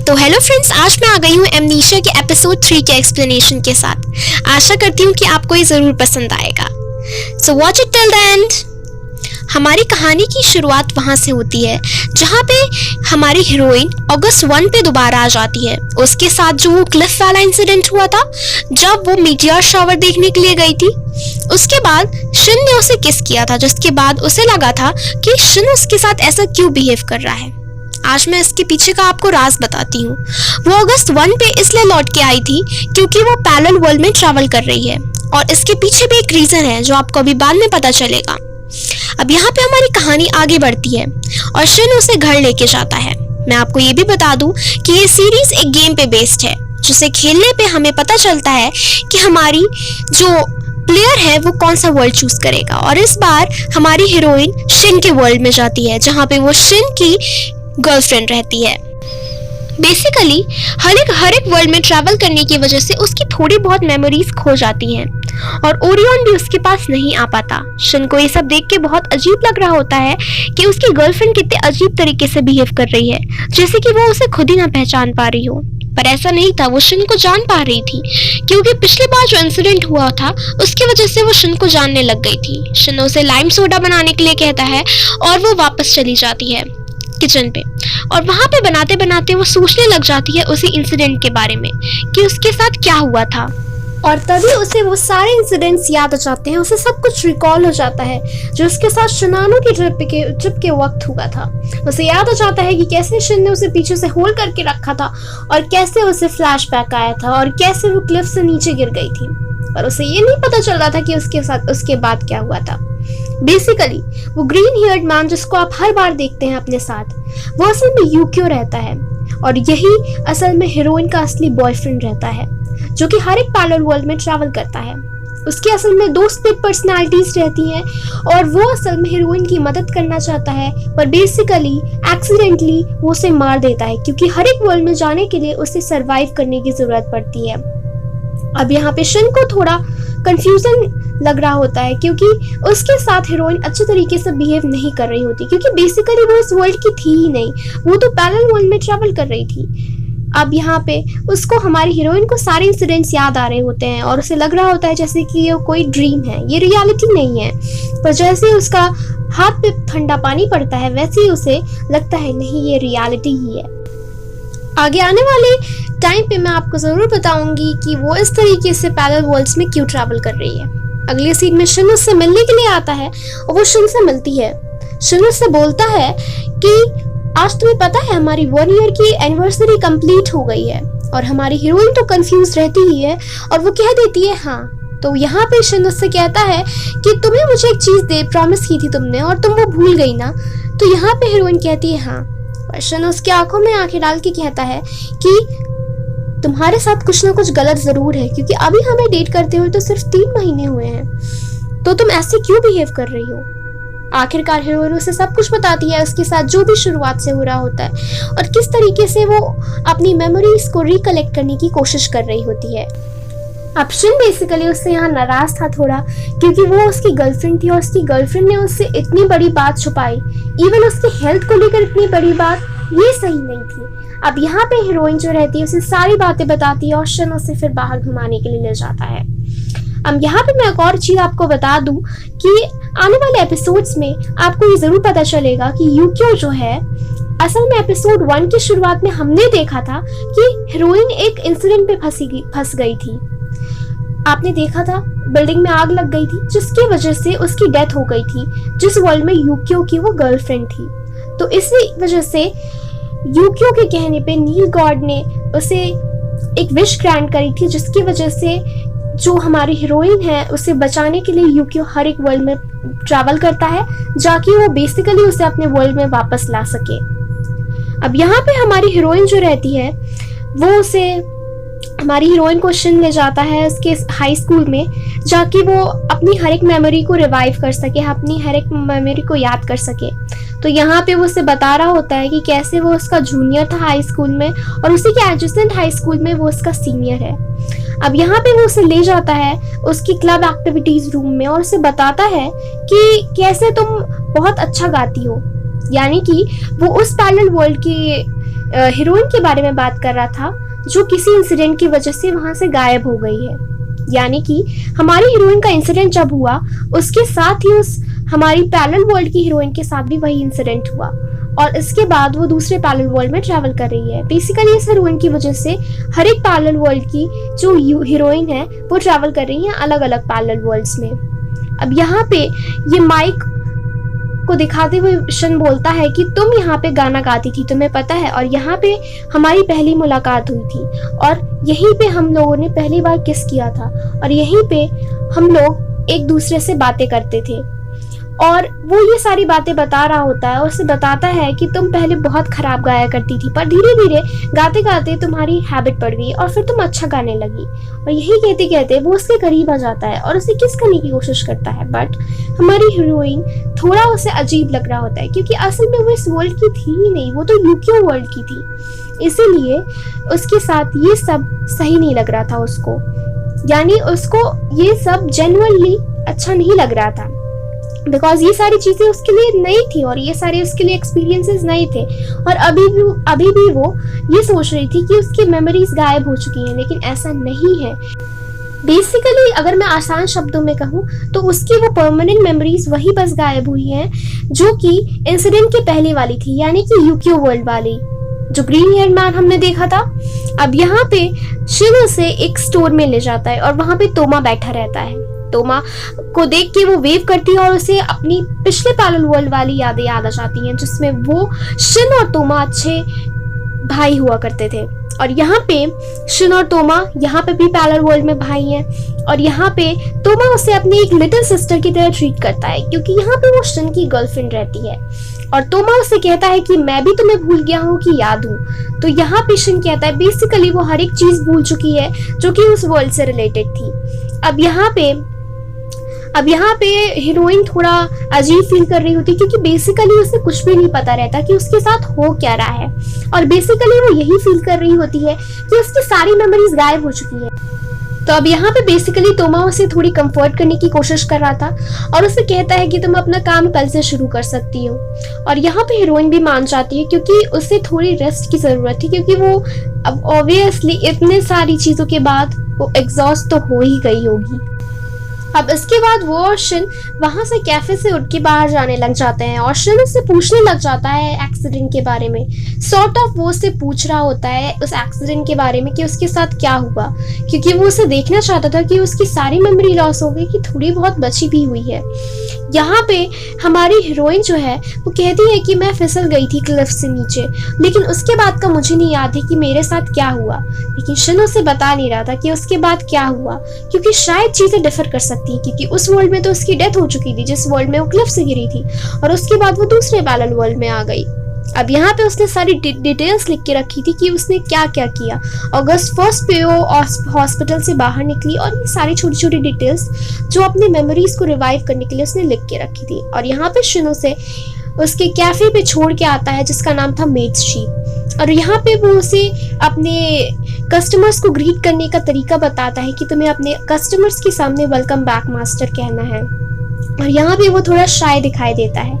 तो hello friends, आज मैं आ गई हूँ एमनीशिया के एपिसोड 3 के एक्सप्लेनेशन के साथ। आशा करती हूँ कि आपको ये ज़रूर पसंद आएगा। So watch it till the end. हमारी कहानी की शुरुआत वहाँ से होती है जहाँ पे हमारी हीरोइन अगस्त 1 पे दोबारा आ जाती है। उसके साथ जो वो क्लिफ वाला इंसिडेंट हुआ था जब वो मीटियर शावर देखने के लिए गई थी, उसके बाद शिन ने उसे किस किया था, जिसके बाद उसे लगा था कि शिन उसके साथ ऐसा क्यों बिहेव कर रहा है। आज मैं इसके पीछे का आपको राज बताती हूँ। वो अगस्त 1 पे इसलिए लौट के आई थी क्योंकि वो पैरेलल वर्ल्ड में ट्रैवल कर रही है, और इसके पीछे भी एक रीजन है जो आपको अभी बाद में पता चलेगा। अब यहाँ पे हमारी कहानी आगे बढ़ती है और शिन उसे घर लेके जाता है। मैं आपको ये भी बता दूं कि ये सीरीज एक गेम पे बेस्ड है, जिसे खेलने पे हमें पता चलता है कि हमारी जो प्लेयर है वो कौन सा वर्ल्ड चूज करेगा। और इस बार हमारी हीरोइन शिन के वर्ल्ड में जाती है जहाँ पे वो शिन की गर्लफ्रेंड रहती है। बेसिकली हर एक वर्ल्ड में ट्रैवल करने की वजह से उसकी थोड़ी बहुत मेमोरीज खो जाती हैं और ओरियन भी उसके पास नहीं आ पाता। शिन को ये सब देख के बहुत अजीब लग रहा होता है कि उसकी गर्लफ्रेंड कितने अजीब तरीके से बिहेव कर रही है, जैसे कि वो उसे खुद ही ना पहचान पा रही हो। पर ऐसा नहीं था, वो शिन को जान पा रही थी क्योंकि पिछली बार जो इंसिडेंट हुआ था उसकी वजह से वो शिन को जानने लग गई थी। शिन उसे लाइम सोडा बनाने के लिए कहता है और वो वापस चली जाती है किचन पे, और वहां पे बनाते बनाते वो सोचने लग जाती है उसी इंसिडेंट के बारे में कि उसके साथ क्या हुआ था। और तभी उसे वो सारे इंसिडेंट्स याद आ जाते हैं, उसे सब कुछ रिकॉल हो जाता है जो उसके साथ शिनानो की ट्रिप के वक्त हुआ था। उसे याद आ जाता है कि कैसे शिन ने उसे पीछे से होल्ड करके रखा था और कैसे उसे फ्लैशबैक आया था और कैसे वो क्लिफ से नीचे गिर गई थी, और उसे ये नहीं पता चल रहा था कि उसके साथ उसके बाद क्या हुआ था। बेसिकली वो ग्रीन हेयर्ड मैन जिसको आप हर बार देखते हैं अपने साथ, वो असल में यूक्यो रहता है, और यही असल में हीरोइन का असली बॉयफ्रेंड रहता है जो कि हर एक पैरेलल वर्ल्ड में ट्रैवल करता है। उसकी असल में 2 स्प्लिट पर्सनालिटीज रहती हैं और वो असल में हीरोइन की मदद करना चाहता है, पर बेसिकली एक्सीडेंटली वो उसे मार देता है क्योंकि हर एक वर्ल्ड में जाने के लिए उसे सरवाइव करने की जरूरत पड़ती है। अब यहाँ पे शिन को थोड़ा कंफ्यूजन लग रहा होता है क्योंकि उसके साथ हीरोइन अच्छे तरीके से बिहेव नहीं कर रही होती, क्योंकि बेसिकली वो इस वर्ल्ड की थी ही नहीं, वो तो पैरेलल वर्ल्ड में ट्रैवल कर रही थी। अब यहाँ पे उसको, हमारी हीरोइन को सारे इंसिडेंट्स याद आ रहे होते हैं और उसे लग रहा होता है जैसे कि ये कोई ड्रीम है, ये रियलिटी नहीं है। पर जैसे उसका हाथ पे ठंडा पानी पड़ता है वैसे ही उसे लगता है नहीं, ये रियलिटी ही है। आगे आने वाले टाइम पे मैं आपको जरूर बताऊंगी कि वो इस तरीके से पैरेलल वर्ल्ड्स में क्यों ट्रैवल कर रही है। अगले सीन में शिन उससे मिलने के लिए आता है और वो शिन से मिलती है। शिन उससे बोलता है कि आज तुम्हें पता है हमारी 1 ईयर की एनिवर्सरी कंप्लीट हो गई है, और हमारी हीरोइन तो कंफ्यूज रहती ही है और वो कह देती है हाँ। तो यहाँ पे शिन उससे कहता है कि तुम्हें मुझे एक चीज प्रॉमिस की थी तुमने और तुम वो भूल गई ना। तो यहाँ पे हीरोइन कहती है हाँ, और शिन उसकी आंखों में आंखें डाल के कहता है कि तुम्हारे साथ कुछ ना कुछ गलत जरूर है, क्योंकि अभी हमें डेट करते हुए तो सिर्फ 3 महीने हुए हैं, तो तुम ऐसे क्यों बिहेव कर रही हो। आखिरकार हीरोइन उसे सब कुछ बताती है, उसके साथ जो भी शुरुआत से हो रहा होता है और किस तरीके से वो अपनी मेमोरीज को रिकलेक्ट करने की कोशिश कर रही होती है। अब शिन बेसिकली उससे यहाँ नाराज था थोड़ा, क्योंकि वो उसकी गर्लफ्रेंड थी और उसकी गर्लफ्रेंड ने उससे इतनी बड़ी बात छुपाई, इवन उसकी हेल्थ को लेकर इतनी बड़ी बात, ये सही नहीं थी। अब यहाँ पे हीरोइन जो रहती है उसे सारी बातें बताती है और शिन उसे फिर बाहर घुमाने के लिए ले जाता है। अब यहाँ पे मैं एक और चीज आपको बता दूं कि आने वाले एपिसोड्स में आपको ये जरूर पता चलेगा कि यूक्यो जो है, असल में एपिसोड 1 की शुरुआत में हमने देखा था कि हीरोइन एक इंसिडेंट पे फंस गई थी। आपने देखा था बिल्डिंग में आग लग गई थी जिसकी वजह से उसकी डेथ हो गई थी, जिस वर्ल्ड में यूक्यो की वो गर्लफ्रेंड थी। तो इसी वजह से यूक्यो के कहने पे नील गॉड ने उसे एक विश ग्रांट करी थी, जिसकी वजह से जो हमारी हीरोइन है उसे बचाने के लिए यूक्यो हर एक वर्ल्ड में ट्रैवल करता है जाकि वो बेसिकली उसे अपने वर्ल्ड में वापस ला सके। अब यहाँ पे हमारी हीरोइन जो रहती है वो उसे, हमारी हीरोइन को शिन ले जाता है उसके हाई स्कूल में, जाकि वो अपनी हर एक मेमोरी को रिवाइव कर सके, अपनी हर एक मेमोरी को याद कर सके। तो यहाँ पे वो उसे बता रहा होता है कि कैसे वो उसका जूनियर था हाई स्कूल में और उसी के एडजेसेंट हाई स्कूल में वो उसका सीनियर है। अब यहाँ पे वो उसे ले जाता है उसकी क्लब एक्टिविटीज रूम में और उसे बताता है कि कैसे तुम बहुत अच्छा गाती हो, यानी कि वो उस पैरेलल वर्ल्ड की हीरोइन के बारे में बात कर रहा था जो किसी इंसिडेंट की वजह से वहां से गायब हो गई है। यानी कि हमारी हीरोइन का इंसिडेंट जब हुआ उसके साथ ही उस हमारी पैरेलल वर्ल्ड की हीरोइन के साथ भी वही इंसिडेंट हुआ और इसके बाद वो दूसरे पैरेलल वर्ल्ड में ट्रैवल कर रही है। बेसिकली इस हीरोइन की वजह से हर एक पैरेलल वर्ल्ड की जो हीरोइन है वो ट्रैवल कर रही है अलग अलग पैरेलल वर्ल्ड्स में। अब यहाँ पे ये माइक को दिखाते हुए शन बोलता है कि तुम यहाँ पे गाना गाती थी, तुम्हें पता है, और यहाँ पे हमारी पहली मुलाकात हुई थी और यहीं पे हम लोगों ने पहली बार किस किया था और यहीं पे हम लोग एक दूसरे से बातें करते थे। और वो ये सारी बातें बता रहा होता है और उसे बताता है कि तुम पहले बहुत खराब गाया करती थी पर धीरे धीरे गाते गाते तुम्हारी हैबिट पड़ गई और फिर तुम अच्छा गाने लगी। और यही कहते कहते वो उसके करीब आ जाता है और उसे किस करने की कोशिश करता है, बट हमारी हीरोइन थोड़ा उसे अजीब लग रहा होता है क्योंकि असल में वो इस वर्ल्ड की थी ही नहीं, वो तो यूक्यो वर्ल्ड की थी। इसीलिए उसके साथ ये सब सही नहीं लग रहा था उसको, यानी उसको ये सब जेन्युइनली अच्छा नहीं लग रहा था बिकॉज ये सारी चीजें उसके लिए नई थी और ये सारे उसके लिए एक्सपीरियंसेस नए थे। और अभी भी वो ये सोच रही थी कि उसकी मेमोरीज गायब हो चुकी हैं, लेकिन ऐसा नहीं है। बेसिकली अगर मैं आसान शब्दों में कहूँ तो उसकी वो परमानेंट मेमोरीज वही बस गायब हुई हैं जो कि इंसिडेंट के पहले वाली थी, यानी कि यूक्यो वर्ल्ड वाली जो ग्रीन हेयर मैन हमने देखा था। अब यहाँ पे शिन उसे एक स्टोर में ले जाता है और वहां पे तोमा बैठा रहता है। तोमा को देख के वो वेव करती है और उसे अपनी पिछले पैरेलल वर्ल्ड वाली यादें याद आ जाती हैं जिसमें वो शिन और तोमा अच्छे भाई हुआ करते थे। और यहाँ पे शिन और तोमा यहाँ पे भी पैरेलल वर्ल्ड में भाई हैं और यहाँ पे तोमा उसे अपनी एक लिटिल सिस्टर की तरह ट्रीट करता है क्योंकि यहाँ पे वो शिन की गर्लफ्रेंड रहती है। और तोमा उसे कहता है कि मैं भी तुम्हें भूल गया हूँ कि याद हूँ। तो यहाँ पे शिन कहता है बेसिकली वो हर एक चीज भूल चुकी है जो कि उस वर्ल्ड से रिलेटेड थी। अब यहाँ पे हीरोइन थोड़ा अजीब फील कर रही होती क्योंकि बेसिकली उसे कुछ भी नहीं पता रहता कि उसके साथ हो क्या रहा है और बेसिकली वो यही फील कर रही होती है कि उसकी सारी मेमोरीज गायब हो चुकी है। तो अब यहाँ पे बेसिकली तोमा उसे थोड़ी कंफर्ट करने की कोशिश कर रहा था और उसे कहता है कि तुम अपना काम कल से शुरू कर सकती हो। और यहाँ पे हीरोइन भी मान जाती है क्योंकि उसे थोड़ी रेस्ट की जरूरत थी क्योंकि वो अब ऑब्वियसली इतने सारी चीजों के बाद वो एग्जॉस्ट तो हो ही गई होगी। अब इसके बाद वो और शिन वहां से कैफे से उठ के बाहर जाने लग जाते हैं और शिन उससे पूछने लग जाता है एक्सीडेंट के बारे में। सॉर्ट ऑफ वो उससे पूछ रहा होता है उस एक्सीडेंट के बारे में कि उसके साथ क्या हुआ, क्योंकि वो उसे देखना चाहता था कि उसकी सारी मेमोरी लॉस हो गई कि थोड़ी बहुत बची भी हुई है। यहाँ पे हमारी हीरोइन जो है वो कहती है कि मैं फिसल गई थी क्लिफ से नीचे, लेकिन उसके बाद का मुझे नहीं याद है कि मेरे साथ क्या हुआ। लेकिन शिन उसे बता नहीं रहा था कि उसके बाद क्या हुआ क्योंकि शायद चीजें डिफर कर सकती है क्योंकि उस वर्ल्ड में तो उसकी डेथ हो चुकी थी जिस वर्ल्ड में वो क्लिफ से गिरी थी और उसके बाद वो दूसरे पैरेलल वर्ल्ड में आ गई। अब यहाँ पे उसने सारी डिटेल्स लिख के रखी थी कि उसने क्या क्या किया। अगस्त 1 पे वो हॉस्पिटल से बाहर निकली और ये सारी छोटी छोटी डिटेल्स जो अपने मेमोरीज को रिवाइव करने के लिए उसने लिख के रखी थी। और यहाँ पे शिनो से उसके कैफे पे छोड़ के आता है जिसका नाम था मेड्स शीप और यहाँ पे वो उसे अपने कस्टमर्स को ग्रीट करने का तरीका बताता है कि तुम्हें अपने कस्टमर्स के सामने वेलकम बैक मास्टर कहना है। और यहाँ पे वो थोड़ा शाय दिखाई देता है।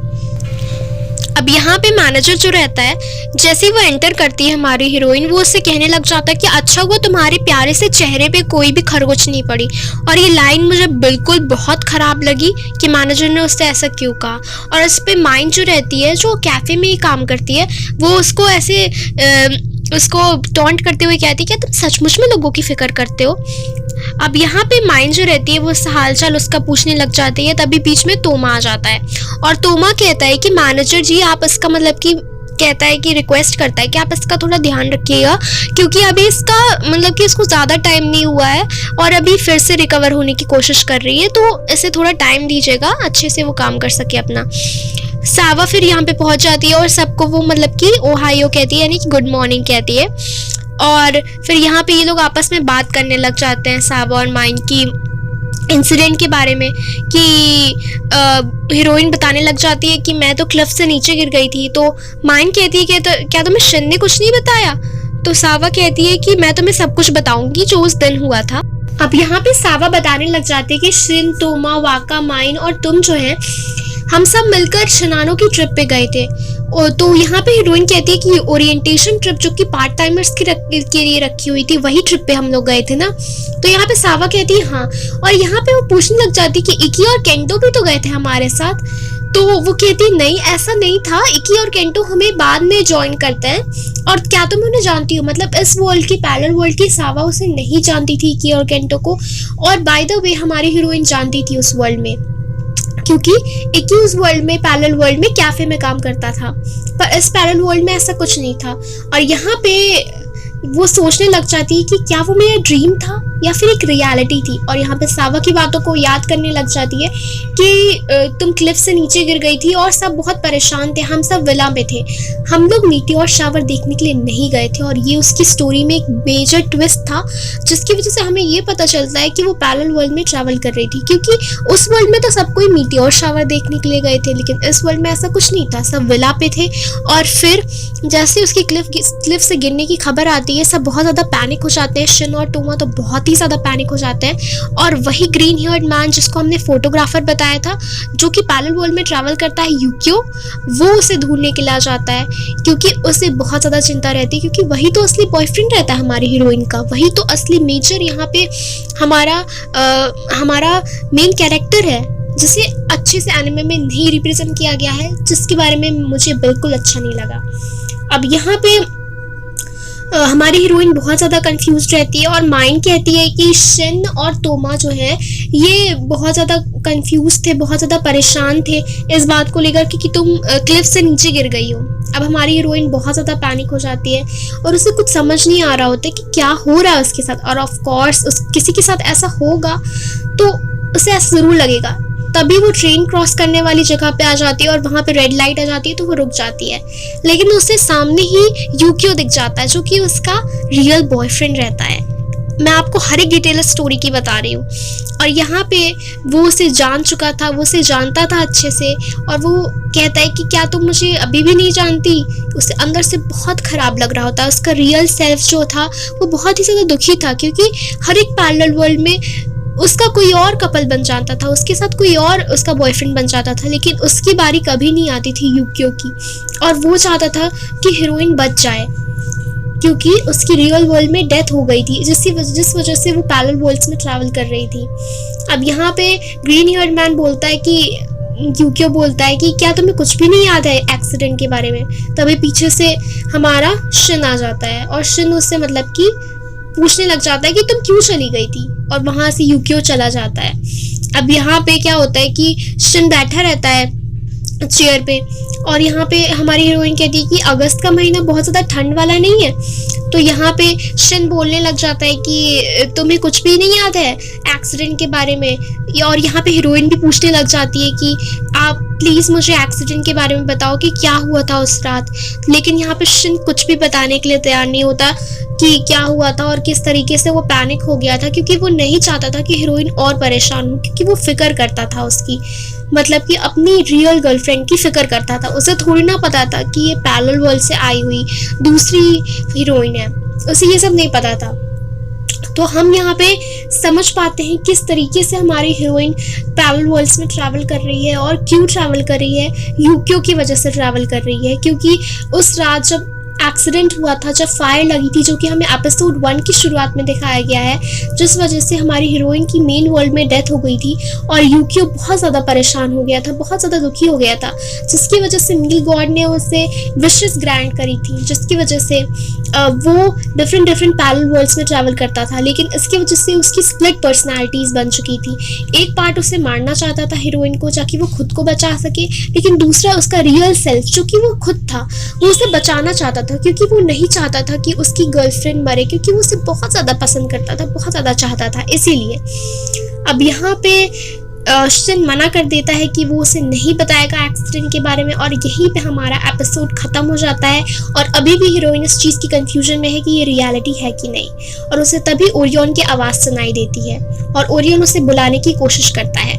अब यहाँ पे मैनेजर जो रहता है जैसे ही वो एंटर करती है हमारी हीरोइन वो उससे कहने लग जाता है कि अच्छा हुआ तुम्हारे प्यारे से चेहरे पे कोई भी खरगोश नहीं पड़ी। और ये लाइन मुझे बिल्कुल बहुत खराब लगी कि मैनेजर ने उससे ऐसा क्यों कहा। और इस पे माइंड जो रहती है जो कैफे में ही काम करती है वो उसको ऐसे उसको टॉन्ट करते हुए कहती है कि तुम सचमुच में लोगों की फिक्र करते हो। अब यहाँ पे माइंड जो रहती है वो हालचाल उसका पूछने लग जाती है, तभी बीच में तोमा आ जाता है और तोमा कहता है कि मैनेजर जी आप इसका मतलब कि कहता है कि रिक्वेस्ट करता है कि आप इसका थोड़ा ध्यान रखिएगा क्योंकि अभी इसका मतलब कि इसको ज़्यादा टाइम नहीं हुआ है और अभी फिर से रिकवर होने की कोशिश कर रही है, तो इसे थोड़ा टाइम दीजिएगा अच्छे से वो काम कर सके अपना। सावा फिर यहाँ पे पहुंच जाती है और सबको वो मतलब कि ओहायो कहती है यानी कि गुड मॉर्निंग कहती है। और फिर यहाँ पे ये लोग आपस में बात करने लग जाते हैं सावा और माइन की इंसिडेंट के बारे में कि हीरोइन बताने लग जाती है कि मैं तो क्लिफ से नीचे गिर गई थी। तो माइन कहती है कि क्या तुम्हें शिन ने कुछ नहीं बताया। तो सावा कहती है कि मैं तुम्हें सब कुछ बताऊंगी जो उस दिन हुआ था। अब यहाँ पे सावा बताने लग जाती है कि शिन, तोमा, वाका, माइन और तुम जो है हम सब मिलकर शिनानो की ट्रिप पे गए थे। और तो यहाँ पे हीरोइन कहती है कि ओरिएंटेशन ट्रिप जो कि पार्ट टाइमर्स के लिए रखी हुई थी, वही ट्रिप पे हम लोग गए थे ना। तो यहाँ पे सावा कहती है हाँ, और यहाँ पे वो पूछने लग जाती कि इकी और केंटो भी तो गए थे हमारे साथ। तो वो कहती नहीं, ऐसा नहीं था, इकी और केंटो हमें बाद में ज्वाइन करते हैं। और क्या तुम उन्हें जानती हो? मतलब इस वर्ल्ड की, पैरेलल वर्ल्ड की सावा उसे नहीं जानती थी, इकी और केंटो को। और बाय द वे हमारी हीरोइन जानती थी उस वर्ल्ड में, क्योंकि इकी उस वर्ल्ड में, पैरेलल वर्ल्ड में कैफे में काम करता था। पर इस पैरेलल वर्ल्ड में ऐसा कुछ नहीं था। और यहाँ पे वो सोचने लग जाती है कि क्या वो मेरा ड्रीम था या फिर एक रियलिटी थी। और यहाँ पे सावा की बातों को याद करने लग जाती है कि तुम क्लिफ से नीचे गिर गई थी और सब बहुत परेशान थे, हम सब विला में थे, हम लोग मीटियोर शावर देखने के लिए नहीं गए थे। और ये उसकी स्टोरी में एक मेजर ट्विस्ट था, जिसकी वजह से हमें ये पता चलता है कि वो पैरेलल वर्ल्ड में ट्रैवल कर रही थी। क्योंकि उस वर्ल्ड में तो सब कोई मीटियोर शावर देखने के लिए गए थे, लेकिन इस वर्ल्ड में ऐसा कुछ नहीं था, सब विला पे थे। और फिर जैसे उसकी क्लिफ से गिरने की खबर आती है, सब बहुत ज्यादा पैनिक हो जाते हैं। शिन और टोमा तो बहुत ही ज्यादा पैनिक हो जाते हैं। और वही ग्रीन हेयर्ड मैन जिसको हमने फोटोग्राफर बताया था, जो कि पैरेलल वर्ल्ड में ट्रैवल करता है, यूकियो, वो उसे ढूंढने के लिए आ जाता है, क्योंकि उसे बहुत ज्यादा चिंता रहती है, क्योंकि वही तो असली बॉयफ्रेंड रहता है हमारी हीरोइन का, वही तो असली मेजर यहाँ पे हमारा मेन कैरेक्टर है, जिसे अच्छे से एनिमे में नहीं रिप्रेजेंट किया गया है, जिसके बारे में मुझे बिल्कुल अच्छा नहीं लगा। अब यहाँ पे हमारी हीरोइन बहुत ज़्यादा कंफ्यूज रहती है और माइंड कहती है कि शिन और तोमा जो है ये बहुत ज़्यादा कंफ्यूज थे, बहुत ज़्यादा परेशान थे इस बात को लेकर कि तुम क्लिफ से नीचे गिर गई हो। अब हमारी हीरोइन बहुत ज़्यादा पैनिक हो जाती है और उसे कुछ समझ नहीं आ रहा होता कि क्या हो रहा है उसके साथ। और ऑफ कोर्स किसी के साथ ऐसा होगा तो उसे ऐसा ज़रूर लगेगा। तभी वो ट्रेन क्रॉस करने वाली जगह पे आ जाती है और वहाँ पे रेड लाइट आ जाती है, तो वो रुक जाती है। लेकिन उससे सामने ही यूकियो दिख जाता है, जो कि उसका रियल बॉयफ्रेंड रहता है। मैं आपको हर एक डिटेल स्टोरी की बता रही हूँ। और यहाँ पे वो उसे जान चुका था, वो उसे जानता था अच्छे से, और वो कहता है कि क्या तुम मुझे अभी भी नहीं जानती। उसे अंदर से बहुत खराब लग रहा होता है। उसका रियल सेल्फ जो था वो बहुत ही ज़्यादा दुखी था, क्योंकि हर एक पैरेलल वर्ल्ड में उसका कोई और कपल बन जाता था, उसके साथ कोई और उसका बॉयफ्रेंड बन जाता था, लेकिन उसकी बारी कभी नहीं आती थी यूकियो की। और वो चाहता था कि हीरोइन बच जाए, क्योंकि उसकी रियल वर्ल्ड में डेथ हो गई थी, जिस वजह से वो पैरेलल वर्ल्ड्स में ट्रैवल कर रही थी। अब यहाँ पे ग्रीन हेयर्ड मैन बोलता है कि यूकियो बोलता है कि क्या तुम्हें कुछ भी नहीं याद है एक्सीडेंट के बारे में। तभी पीछे से हमारा शिन आ जाता है और शिन उससे मतलब कि पूछने लग जाता है कि तुम क्यों चली गई थी, और वहां से यूकियो चला जाता है। अब यहाँ पे क्या होता है कि शिन बैठा रहता है चेयर पे, और यहाँ पे हमारी हीरोइन कहती है कि अगस्त का महीना बहुत ज़्यादा ठंड वाला नहीं है। तो यहाँ पे शिन बोलने लग जाता है कि तुम्हें कुछ भी नहीं याद है एक्सीडेंट के बारे में। और यहाँ पे हीरोइन भी पूछने लग जाती है कि आप प्लीज़ मुझे एक्सीडेंट के बारे में बताओ कि क्या हुआ था उस रात। लेकिन यहाँ पे शिन कुछ भी बताने के लिए तैयार नहीं होता कि क्या हुआ था और किस तरीके से वो पैनिक हो गया था, क्योंकि वो नहीं चाहता था कि हीरोइन और परेशान हो, क्योंकि वो फिक्र करता था उसकी, मतलब कि अपनी रियल गर्लफ्रेंड की फिक्र करता था। उसे थोड़ी ना पता था कि ये पैरेलल वर्ल्ड से आई हुई दूसरी हीरोइन है, उसे ये सब नहीं पता था। तो हम यहाँ पे समझ पाते हैं किस तरीके से हमारी हीरोइन पैरेलल वर्ल्ड्स में ट्रैवल कर रही है, और क्यों ट्रैवल कर रही है, यूकियो की वजह से ट्रैवल कर रही है। क्योंकि उस रात जब एक्सीडेंट हुआ था, जब फायर लगी थी, जो कि हमें एपिसोड 1 की शुरुआत में दिखाया गया है, जिस वजह से हमारी हीरोइन की मेन वर्ल्ड में डेथ हो गई थी और यूकियो बहुत ज़्यादा परेशान हो गया था, बहुत ज़्यादा दुखी हो गया था, जिसकी वजह से मिल गॉड ने उसे विशेस ग्रांट करी थी, जिसकी वजह से वो डिफरेंट पैरेलल वर्ल्ड्स में ट्रैवल करता था। लेकिन इसकी वजह से उसकी स्प्लिट पर्सनैलिटीज़ बन चुकी थी। एक पार्ट उसे मारना चाहता था हीरोइन को, ताकि वो खुद को बचा सके, लेकिन दूसरा उसका रियल सेल्फ जो कि वो खुद था, वो उसे बचाना चाहता था, क्योंकि वो नहीं चाहता था कि उसकी गर्लफ्रेंड मरे, क्योंकि वो उसे बहुत ज़्यादा पसंद करता था, बहुत ज़्यादा चाहता था, इसीलिए। अब यहाँ पे शिन मना कर देता है कि वो उसे नहीं बताएगा एक्सीडेंट के बारे में, और यहीं पे हमारा एपिसोड ख़त्म हो जाता है। और अभी भी हीरोइन इस चीज़ की कंफ्यूजन में है कि ये रियलिटी है कि नहीं, और उसे तभी ओरियन की आवाज़ सुनाई देती है और ओरियन उसे बुलाने की कोशिश करता है।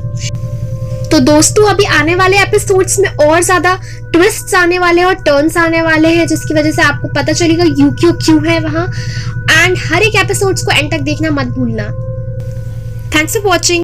तो दोस्तों, अभी आने वाले एपिसोड्स में और ज़्यादा ट्विस्ट्स आने वाले हैं और टर्न्स आने वाले हैं, जिसकी वजह से आपको पता चलेगा यूकियो क्यों है वहाँ। एंड हर एक एपिसोड्स को एंड तक देखना मत भूलना। Thanks for watching.